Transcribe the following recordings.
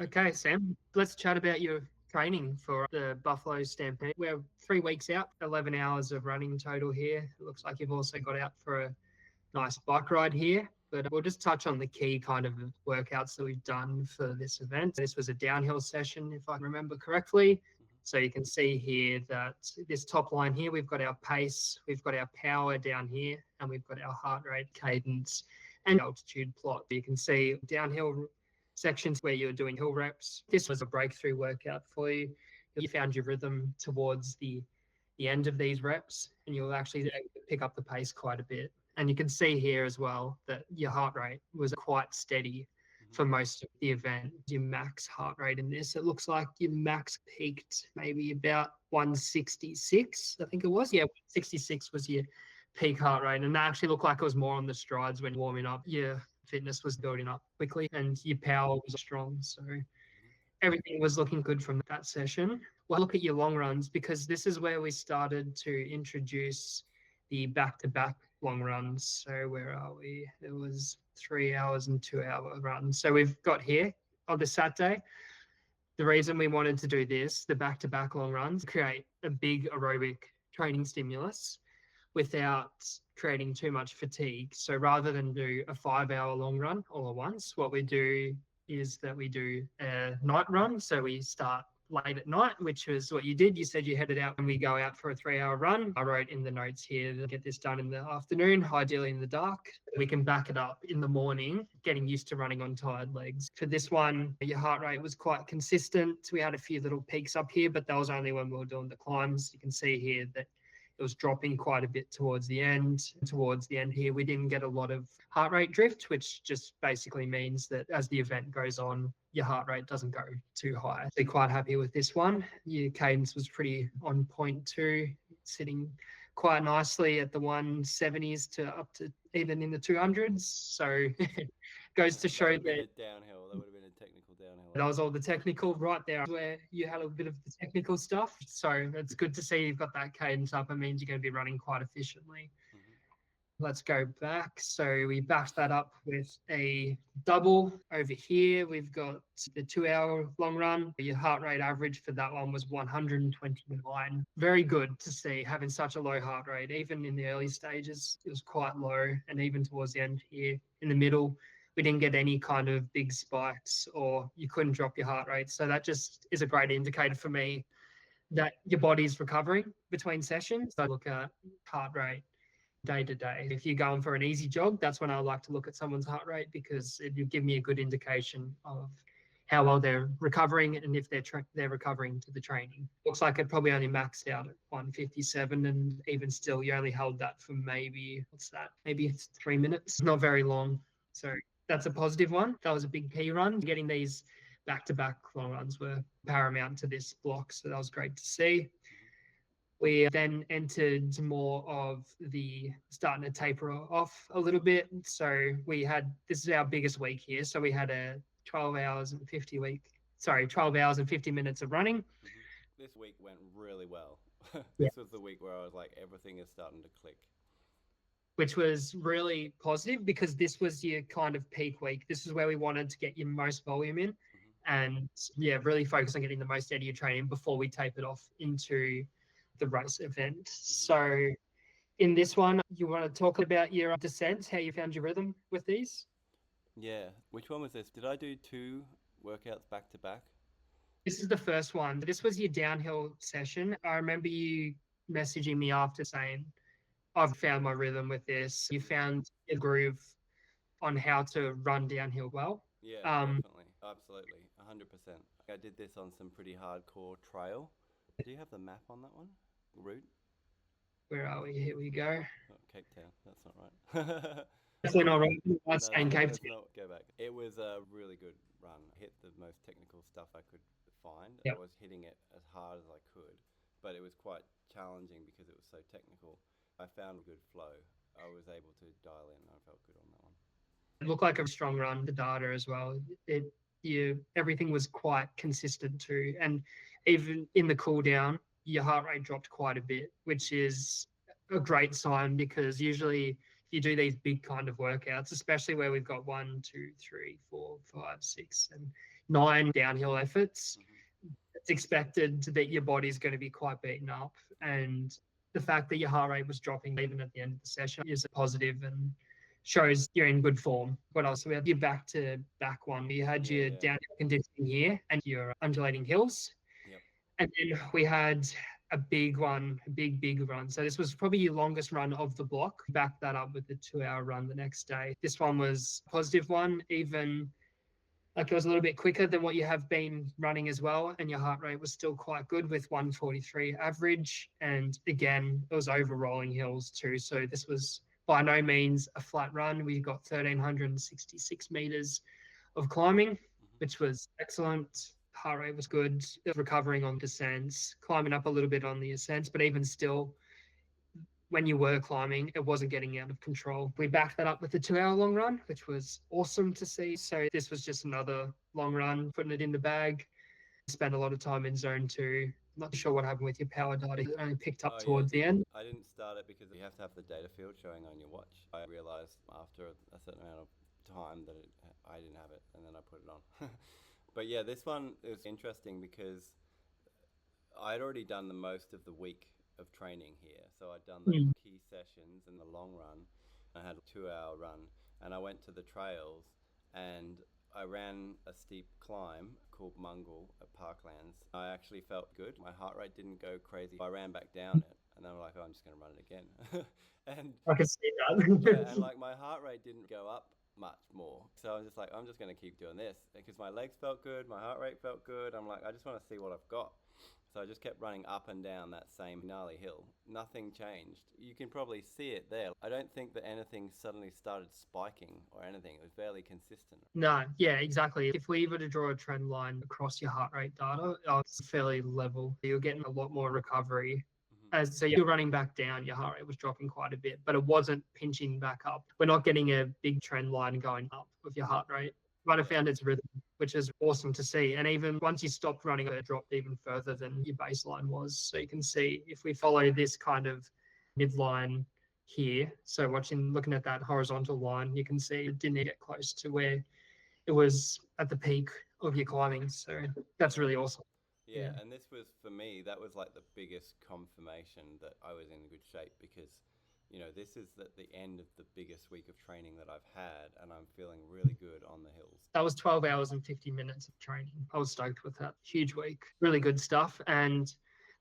Okay, Sam, let's chat about your training for the Buffalo Stampede. We're 3 weeks out, 11 hours of running total here. It looks like you've also got out for a nice bike ride here, but we'll just touch on the key kind of workouts that we've done for this event. This was a downhill session, if I remember correctly. So you can see here that this top line here, we've got our pace, we've got our power down here, and we've got our heart rate, cadence, and altitude plot. You can see downhill sections where you're doing hill reps. This was a breakthrough workout for you. You found your rhythm towards the end of these reps, and you'll actually pick up the pace quite a bit. And you can see here as well that your heart rate was quite steady for most of the event. Your max heart rate in this, it looks like your max peaked maybe about 166, I think it was. Yeah, 166 was your peak heart rate. And that actually looked like it was more on the strides when warming up. Your fitness was building up quickly and your power was strong. So everything was looking good from that session. Well, look at your long runs, because this is where we started to introduce the back-to-back long runs. So where are we? It was 3 hours and 2 hour runs. So we've got here on the Saturday. The reason we wanted to do this, the back-to-back long runs, create a big aerobic training stimulus without creating too much fatigue. So rather than do a 5 hour long run all at once, what we do is that we do a night run. So we start late at night, which was what you did. You said you headed out and we go out for a 3 hour run. I wrote in the notes here to get this done in the afternoon, ideally in the dark. We can back it up in the morning, getting used to running on tired legs. For this one, your heart rate was quite consistent. We had a few little peaks up here, but that was only when we were doing the climbs. You can see here that it was dropping quite a bit towards the end. Towards the end here, we didn't get a lot of heart rate drift, which just basically means that as the event goes on, your heart rate doesn't go too high. So quite happy with this one. Your cadence was pretty on point too, sitting quite nicely at the 170s to up to even in the 200s. So goes to show that downhill. That would have been a technical downhill. that was all the technical right there where you had a bit of the technical stuff. So it's good to see you've got that cadence up. It means you're going to be running quite efficiently. Let's go back. So we backed that up with a double over here. We've got the 2 hour long run. Your heart rate average for that one was 129. Very good to see having such a low heart rate. Even in the early stages, it was quite low. And even towards the end here in the middle, we didn't get any kind of big spikes or you couldn't drop your heart rate. So that just is a great indicator for me that your body's recovering between sessions. I look at heart rate day to day. If you're going for an easy jog, that's when I like to look at someone's heart rate, because it will give me a good indication of how well they're recovering and if they're recovering to the training. Looks like it probably only maxed out at 157, and even still, you only held that for maybe, maybe it's 3 minutes. Not very long. So that's a positive one. That was a big key run. Getting these back-to-back long runs were paramount to this block, so that was great to see. We then entered more of the starting to taper off a little bit. So this is our biggest week here. So we had a 12 hours and 50 minutes of running. This week went really well. This was the week where I was like, everything is starting to click. Which was really positive, because this was your kind of peak week. This is where we wanted to get your most volume in and really focus on getting the most out of your training before we tapered off into the race event. So in this one, you want to talk about your descents, how you found your rhythm with these? Yeah. Which one was this? Did I do 2 workouts back to back? This is the first one. This was your downhill session. I remember you messaging me after saying, I've found my rhythm with this. You found a groove on how to run downhill well. Yeah, definitely. Absolutely. 100%. I did this on some pretty hardcore trail. Do you have the map on that one? Route? Where are we? Here we go. Oh, Cape Town. That's not right. Definitely not right. That's saying Cape Town. Go back. It was a really good run. I hit the most technical stuff I could find. Yep. I was hitting it as hard as I could, but it was quite challenging because it was so technical. I found a good flow. I was able to dial in. I felt good on that one. It looked like a strong run, the data as well. Everything was quite consistent too. And even in the cool down, your heart rate dropped quite a bit, which is a great sign, because usually if you do these big kind of workouts, especially where we've got 1, 2, 3, 4, 5, 6, and 9 downhill efforts, Mm-hmm. it's expected that your body's going to be quite beaten up. And the fact that your heart rate was dropping even at the end of the session is a positive and shows you're in good form. What else? We had your back to back one. You had your Yeah. downhill conditioning here and your undulating hills. Yep. And then we had a big one, a big run. So this was probably your longest run of the block. Back that up with the 2 hour run the next day. This one was a positive one, even like it was a little bit quicker than what you have been running as well. And your heart rate was still quite good with 143 average. And again, it was over rolling hills too. So this was by no means a flat run. We got 1,366 meters of climbing, Mm-hmm. which was excellent. Heart rate was good. It was recovering on descents, climbing up a little bit on the ascents, but even still, when you were climbing, it wasn't getting out of control. We backed that up with a 2 hour long run, which was awesome to see. So this was just another long run, putting it in the bag. Spent a lot of time in zone two. Not sure what happened with your power data. It only picked up Oh yeah, towards the end. I didn't start it because you have to have the data field showing on your watch. I realized after a certain amount of time that I didn't have it, and then I put it on. But yeah, this one is interesting because I'd already done the most of the week of training here. So I'd done those Mm. key sessions and the long run. I had a 2 hour run, and I went to the trails, and I ran a steep climb called Mungle at Parklands. I actually felt good. My heart rate didn't go crazy. I ran back down it, and then I'm like, oh, I'm just going to run it again. And I can see yeah, and that. like my heart rate didn't go up much more. So I'm just like, I'm just going to keep doing this because my legs felt good, my heart rate felt good. I'm like, I just want to see what I've got. So I just kept running up and down that same gnarly hill. Nothing changed. You can probably see it there. I don't think that anything suddenly started spiking or anything. It was fairly consistent. No, yeah, exactly. If we were to draw a trend line across your heart rate data, it's fairly level. You're getting a lot more recovery. Mm-hmm. So you're running back down, your heart rate was dropping quite a bit, but it wasn't pinching back up. We're not getting a big trend line going up with your heart rate. Might have Yeah. found its rhythm, which is awesome to see. And even once you stopped running, it dropped even further than your baseline was. So you can see if we follow this kind of midline here, so looking at that horizontal line, you can see it didn't get close to where it was at the peak of your climbing. So that's Yeah. really awesome. Yeah, Yeah. and this was for me, that was like the biggest confirmation that I was in good shape because, this is the end of the biggest week of training that I've had, and I'm feeling really good on the hills. That was 12 hours and 50 minutes of training. I was stoked with that. Huge week. Really good stuff. And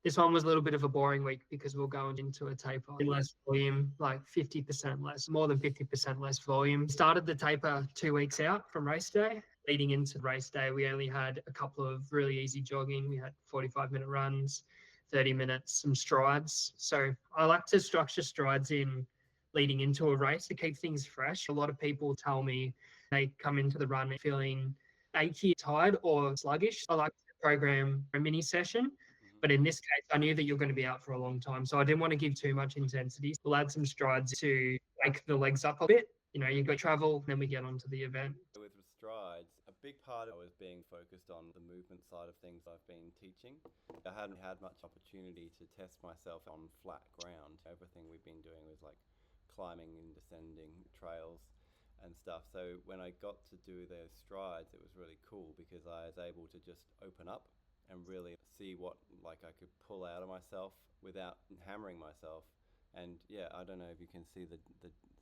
this one was a little bit of a boring week because we're going into a taper in less volume, like 50% less, more than 50% less volume. Started the taper 2 weeks out from race day. Leading into race day, we only had a couple of really easy jogging. We had 45-minute runs, 30 minutes, some strides. So I like to structure strides in leading into a race to keep things fresh. A lot of people tell me they come into the run feeling achy, tired, or sluggish. I like to program a mini session. But Mm-hmm. in this case, I knew that you're going to be out for a long time. So I didn't want to give too much intensity. We'll add some strides to wake the legs up a bit. You go travel, then we get onto the event. With strides, a big part of it was being focused on the movement side of things I've been teaching. I hadn't had much opportunity to test myself on flat ground. Everything we've been doing was like climbing and descending trails and stuff. So when I got to do those strides, it was really cool because I was able to just open up and really see what like I could pull out of myself without hammering myself. And yeah, I don't know if you can see the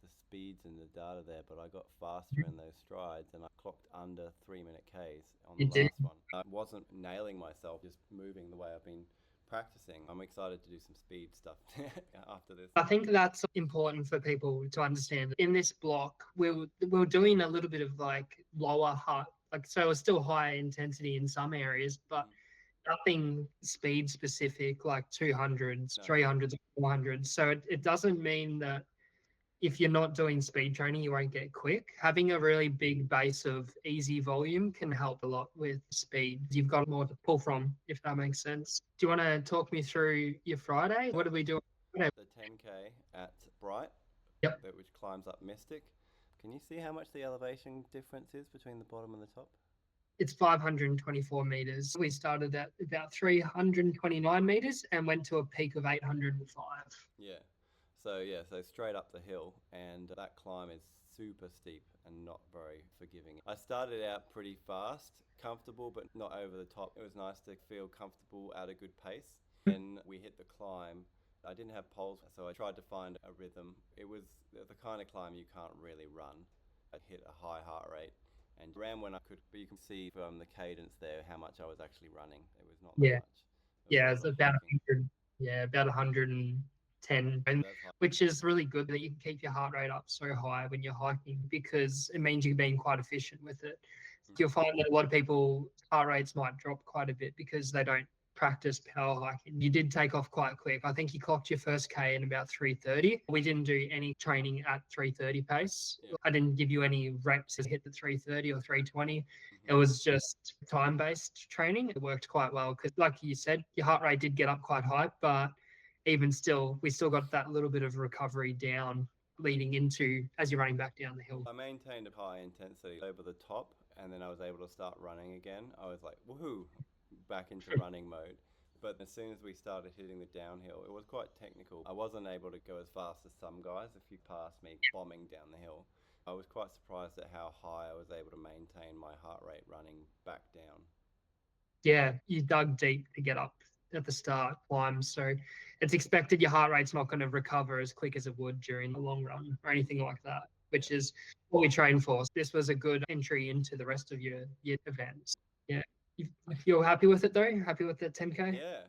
speeds and the data there, but I got faster in those strides and I clocked under 3 minute Ks on the You do. last one. I wasn't nailing myself, just moving the way I've been practicing. I'm excited to do some speed stuff after this. I think that's important for people to understand. In this block, we're doing a little bit of like lower heart, like so it's still high intensity in some areas, but nothing speed specific like 200s, No. 300s, 400s. So it doesn't mean that if you're not doing speed training, you won't get quick. Having a really big base of easy volume can help a lot with speed. You've got more to pull from, if that makes sense. Do you want to talk me through your Friday? What did we do? The 10K at Bright, Yep. which climbs up Mystic. Can you see how much the elevation difference is between the bottom and the top? It's 524 meters. We started at about 329 meters and went to a peak of 805. Yeah. So straight up the hill, and that climb is super steep and not very forgiving. I started out pretty fast, comfortable, but not over the top. It was nice to feel comfortable at a good pace. Then we hit the climb. I didn't have poles, so I tried to find a rhythm. It was the kind of climb you can't really run. I hit a high heart rate and ran when I could, but you can see from the cadence there how much I was actually running. It was not that Yeah. much. It was a Yeah, lot it's of about honking. 100. Yeah, about 110, and That's high. which is really good that you can keep your heart rate up so high when you're hiking because it means you're being quite efficient with it. You'll find that a lot of people heart rates might drop quite a bit because they don't practice power hiking. You did take off quite quick. I think you clocked your first K in about 3:30. We didn't do any training at 3:30 pace. Yeah. I didn't give you any reps to hit the 3:30 or 3:20. It Mhm. was just time-based training. It worked quite well because, like you said, your heart rate did get up quite high, but even still, we still got that little bit of recovery down leading into as you're running back down the hill. I maintained a high intensity over the top, and then I was able to start running again. I was like, woohoo, back into running mode. But as soon as we started hitting the downhill, it was quite technical. I wasn't able to go as fast as some guys. If you passed me bombing down the hill, I was quite surprised at how high I was able to maintain my heart rate running back down. Yeah, you dug deep to get up at the start climb. So it's expected your heart rate's not going to recover as quick as it would during the long run or anything like that, which Yeah. is what we train for. This was a good entry into the rest of your events. Yeah. If you're happy with it though, happy with the 10K? Yeah.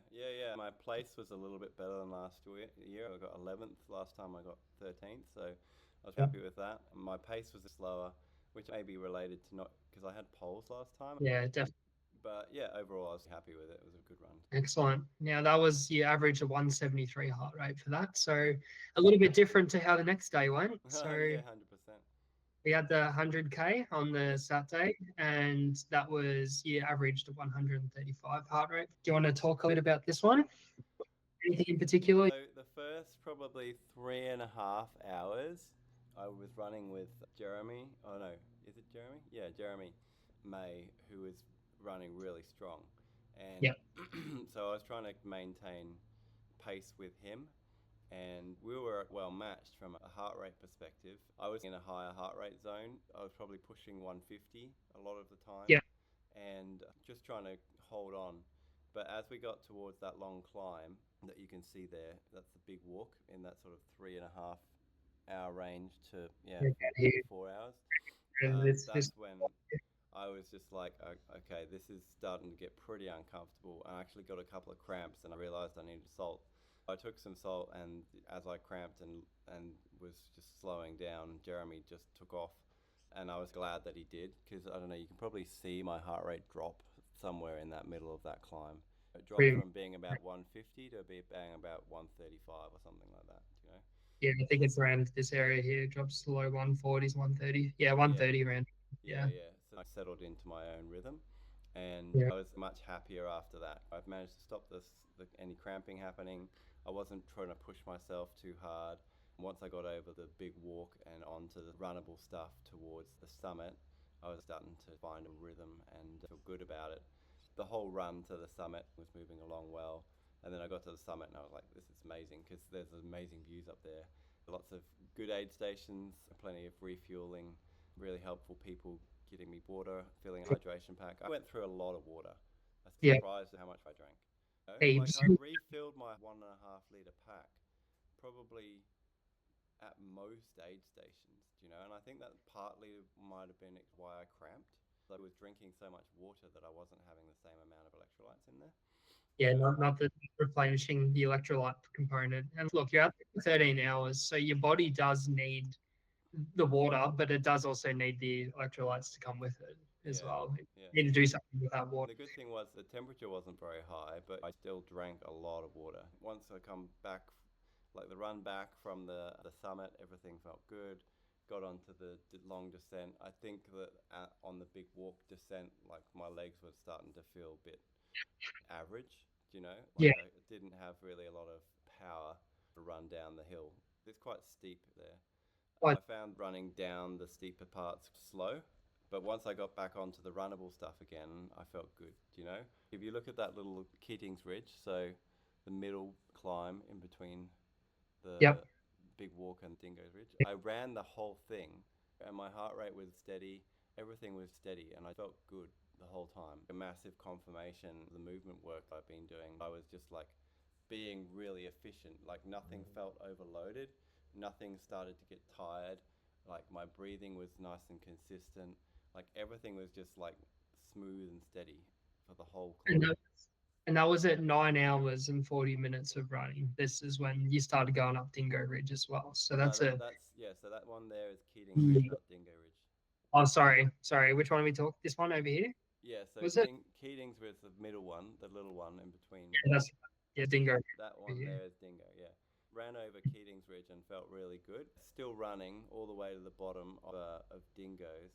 My place was a little bit better than last year. I got 11th last time. I got 13th, so I was Yeah. happy with that. My pace was slower, which may be related to not because I had poles last time. Yeah, definitely. But yeah, overall I was happy with it. It was a good run. Excellent. Now that was your average of 173 heart rate for that. So a little bit different to how the next day went. So Yeah, 100%. we had the 100K on the Saturday, and that was you averaged 135 heart rate. Do you want to talk a bit about this one? Anything in particular? So the first probably 3.5 hours, I was running with Jeremy. Oh no, is it Jeremy? Yeah, Jeremy May, who was running really strong, and Yeah, so I was trying to maintain pace with him, and we were well matched from a heart rate perspective. I was in a higher heart rate zone. I was probably pushing 150 a lot of the time, yeah, and just trying to hold on. But as we got towards that long climb that you can see there, that's the big walk in that sort of 3.5 hour range to yeah, here. 4 hours. And this That's when I was just like, okay, this is starting to get pretty uncomfortable. I actually got a couple of cramps, and I realized I needed salt. I took some salt, and as I cramped and was just slowing down, Jeremy just took off, and I was glad that he did because I don't know. You can probably see my heart rate drop somewhere in that middle of that climb. It dropped pretty, from being about 150 to being about 135 or something like that. You know? yeah, I think it's around this area here. It drops to low 140s, 130. Yeah, Yeah, 130 around. Yeah, yeah. So I settled into my own rhythm, and yeah, I was much happier after that. I've managed to stop any cramping happening. I wasn't trying to push myself too hard. Once I got over the big walk and onto the runnable stuff towards the summit, I was starting to find a rhythm and feel good about it. The whole run to the summit was moving along well. And then I got to the summit and I was like, this is amazing because there's amazing views up there. Lots of good aid stations, plenty of refueling, really helpful people getting me water, filling a hydration pack. I went through a lot of water. I was yeah. surprised at how much I drank. Like Heaps. I refilled my 1.5 liter pack probably at most aid stations, and I think that partly might have been why I cramped. I was drinking so much water that I wasn't having the same amount of electrolytes in there. Yeah, not the replenishing the electrolyte component. And look, you're out there for 13 hours, so your body does need the water, but it does also need the electrolytes to come with it as Yeah, well. yeah. You need to do something with that water. The good thing was the temperature wasn't very high, but I still drank a lot of water. Once I come back, like the run back from the summit, everything felt good. Got onto the long descent. I think that on the big walk descent, like my legs were starting to feel a bit average, Yeah, like I didn't have really a lot of power to run down the hill. It's quite steep there. I, I found running down the steeper parts slow, but once I got back onto the runnable stuff again, I felt good. If you look at that little Keating's Ridge, so the middle climb in between the yep, Big Walk and Dingo's Ridge, I ran the whole thing and my heart rate was steady. Everything was steady, and I felt good the whole time. A massive confirmation, the movement work I've been doing. I was just like being really efficient. Like nothing felt overloaded. Nothing started to get tired. Like my breathing was nice and consistent. Like everything was just like smooth and steady for the whole And climb. that was at 9 hours and 40 minutes of running. This is when you started going up Dingo Ridge as well. So No, that's a. that's yeah. So that one there is Keating's Ridge, not Dingo Ridge. Oh, sorry. Which one are we talking? This one over here? Yeah, so Was it? Keating's was the middle one, the little one in between. Yeah, that's yeah, Dingo Ridge That over one here. there is Dingo, yeah. Ran over Keating's Ridge and felt really good. Still running all the way to the bottom of Dingo's.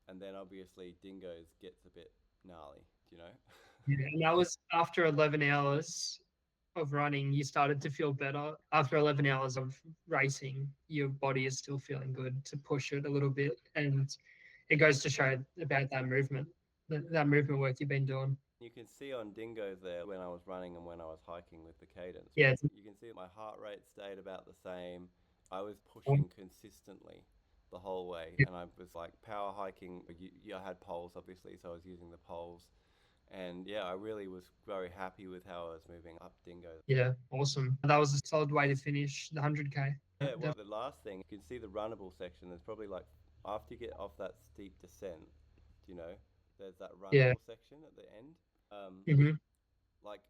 And then obviously Dingo's gets a bit gnarly, do you know? Yeah, and that was after 11 hours of running. You started to feel better. After 11 hours of racing, your body is still feeling good to push it a little bit. And it goes to show about that movement, that movement work you've been doing. You can see on Dingo's there when I was running and when I was hiking with the cadence. Yeah, You can see my heart rate stayed about the same. I was pushing consistently the whole way, and I was like power hiking. I had poles obviously, so I was using the poles, and yeah, I really was very happy with how I was moving up Dingo. yeah, awesome. That was a solid way to finish the 100K. Yeah, well, the last thing you can see the runnable section. There's probably like after you get off that steep descent, you know, there's that Yeah. runnable section at the end. Hmm. Like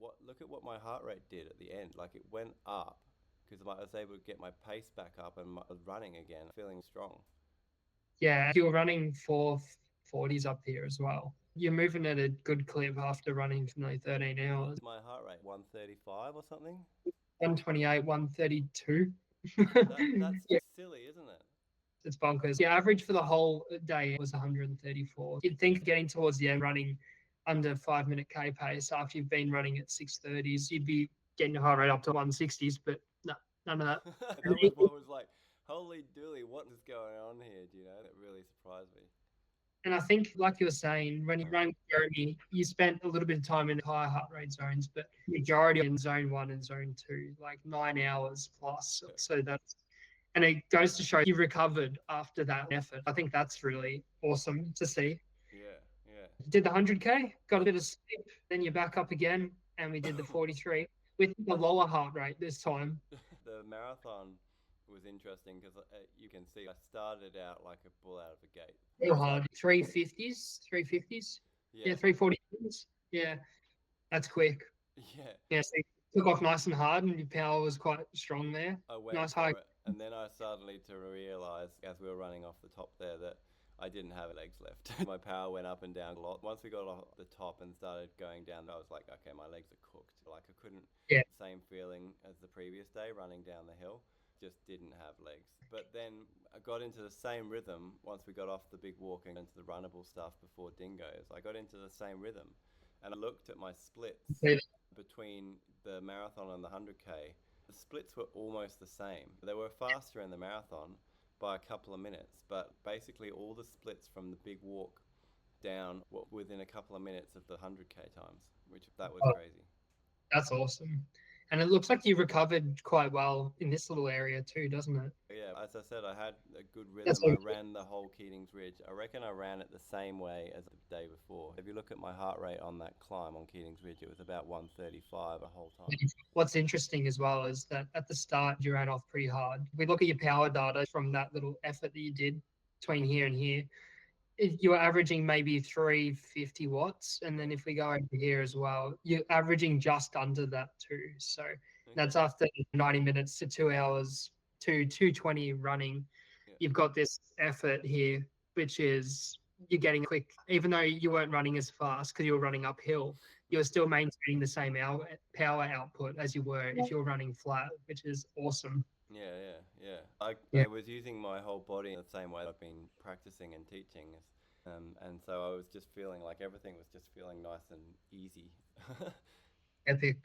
what? Look at what my heart rate did at the end. Like it went up because I was able to get my pace back up and I was running again, feeling strong. Yeah, you're running 440s up here as well. You're moving at a good clip after running for nearly 13 hours. My heart rate 135 or something. 128, 132. That's Yeah, just silly, isn't it? it's bonkers. The average for the whole day was 134. You'd think getting towards the end, running under 5 minute K pace after you've been running at 630s, you'd be getting your heart rate up to 160s, but no, none of that. That was what was like, holy dooly, what is going on here? Do you know? That really surprised me. And I think, like you were saying, when you run Jeremy, you spent a little bit of time in higher heart rate zones, but majority in zone 1 and zone 2, like 9 hours plus. So that's, and it goes to show you recovered after that effort. I think that's really awesome to see. Yeah, yeah. Did the 100K, got a bit of sleep, then you're back up again, and we did the 43 with the lower heart rate this time. The marathon was interesting because you can see I started out like a bull out of the gate. Real hard. 350s, 350s. Yeah, Yeah, 340s. Yeah, that's quick. yeah. Yeah, so you took off nice and hard, and your power was quite strong there. I went Nice for high. it, and then I suddenly to realize as we were running off the top there that I didn't have legs left. My power went up and down a lot. Once we got off the top and started going down, I was like, okay, my legs are cooked. Like I couldn't. Yeah. Same feeling as the previous day running down the hill. Just didn't have legs. But then I got into the same rhythm once we got off the big walk and into the runnable stuff before Dingoes. I got into the same rhythm, and I looked at my splits between the marathon and the 100K. The splits were almost the same. They were faster in the marathon by a couple of minutes, but basically all the splits from the big walk down were within a couple of minutes of the 100K times, which that was crazy. That's awesome. And it looks like you recovered quite well in this little area too, doesn't it? Yeah, as I said, I had a good rhythm. I ran the whole Keating's Ridge. I reckon I ran it the same way as the day before. If you look at my heart rate on that climb on Keating's Ridge, it was about 135 the whole time. What's interesting as well is that at the start you ran off pretty hard. We look at your power data from that little effort that you did between here and here. You were averaging maybe 350 watts, and then if we go over here as well, you're averaging just under that too. So that's after 90 minutes to 2 hours to 220 running. Yeah. You've got this effort here, which is you're getting quick, even though you weren't running as fast because you were running uphill, you're still maintaining the same power output as you were if you're running flat, which is awesome. Yeah. Yeah. I was using my whole body in the same way I've been practicing and teaching. And so I was just feeling like everything was just feeling nice and easy. Epic.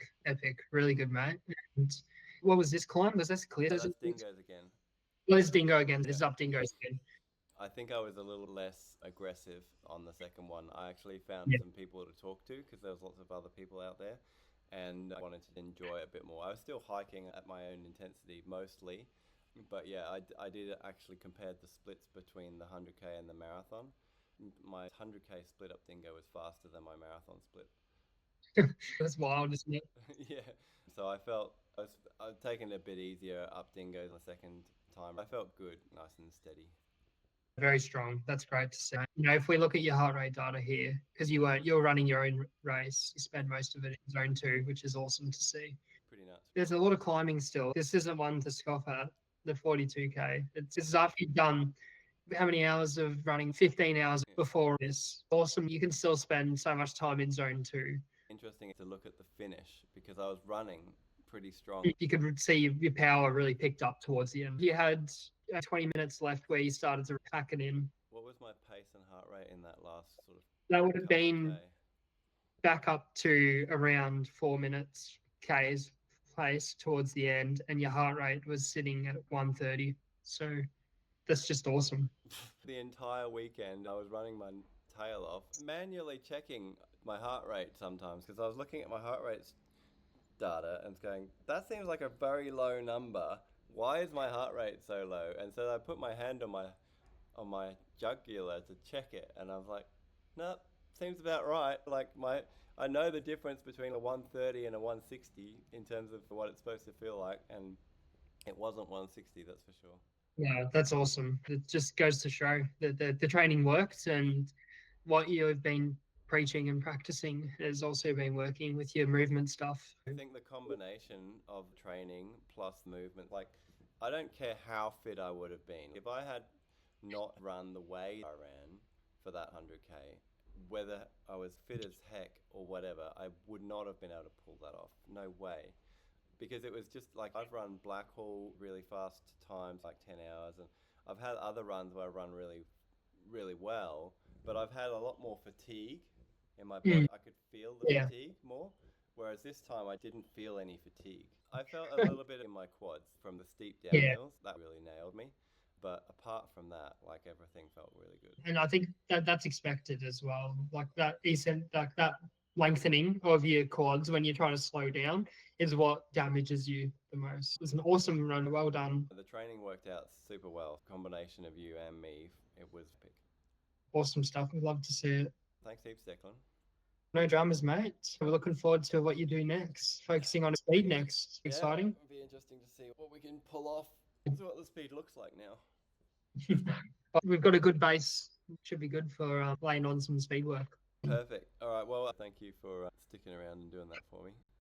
Really good, mate. And what was this climb? Was this clear? That's Dingoes again. Well, it's Dingo again. This is up Dingo's again. I think I was a little less aggressive on the second one. I actually found some people to talk to because there was lots of other people out there, and I wanted to enjoy it a bit more. I was still hiking at my own intensity mostly, But yeah, I did actually compare the splits between the 100K and the marathon. My 100K split up dingo was faster than my marathon split. That's wild, isn't it? Yeah. So I felt I've taken it a bit easier up dingoes the second time. I felt good, nice and steady. Very strong. That's great to see. If we look at your heart rate data here, because you're running your own race, you spend most of it in zone two, which is awesome to see. Pretty nuts. There's a lot of climbing still. This isn't one to scoff at. The 42K. This is after you've done how many hours of running? 15 hours Yeah. before this. Awesome. You can still spend so much time in zone two. Interesting to look at the finish because I was running pretty strong. You could see your power really picked up towards the end. You had 20 minutes left where you started to pack it in. What was my pace and heart rate in that last sort of That would have couple been K? back up to around 4 minutes Ks pace towards the end, and your heart rate was sitting at 130. So that's just awesome. The entire weekend I was running my tail off, manually checking my heart rate sometimes because I was looking at my heart rate data and going, that seems like a very low number. Why is my heart rate so low? And so I put my hand on my jugular to check it, and I was like, no, seems about right. Like I know the difference between a 130 and a 160 in terms of what it's supposed to feel like, and it wasn't 160, that's for sure. Yeah, that's awesome. It just goes to show that the training worked, and what you've been preaching and practicing has also been working with your movement stuff. I think the combination of training plus movement, like I don't care how fit I would have been. If I had not run the way I ran for that 100K, whether I was fit as heck or whatever, I would not have been able to pull that off. No way. Because it was just like I've run Blackhall really fast times, like 10 hours, and I've had other runs where I run really, really well, but I've had a lot more fatigue in my body. I could feel the Yeah. fatigue more, whereas this time I didn't feel any fatigue. I felt a little bit in my quads from the steep Yeah. downhills. That really nailed me. But apart from that, like everything felt really good. And I think that's expected as well. Like that lengthening of your quads when you're trying to slow down is what damages you the most. It was an awesome run. Well done. The training worked out super well. Combination of you and me, it was epic. Awesome stuff. I'd love to see it. Thanks heaps, Declan. No dramas, mate. We're looking forward to what you do next. Focusing on speed next. Exciting. It'll be interesting to see what we can pull off. See what the speed looks like now. We've got a good base. Should be good for laying on some speed work. Perfect. All right. Well, thank you for sticking around and doing that for me.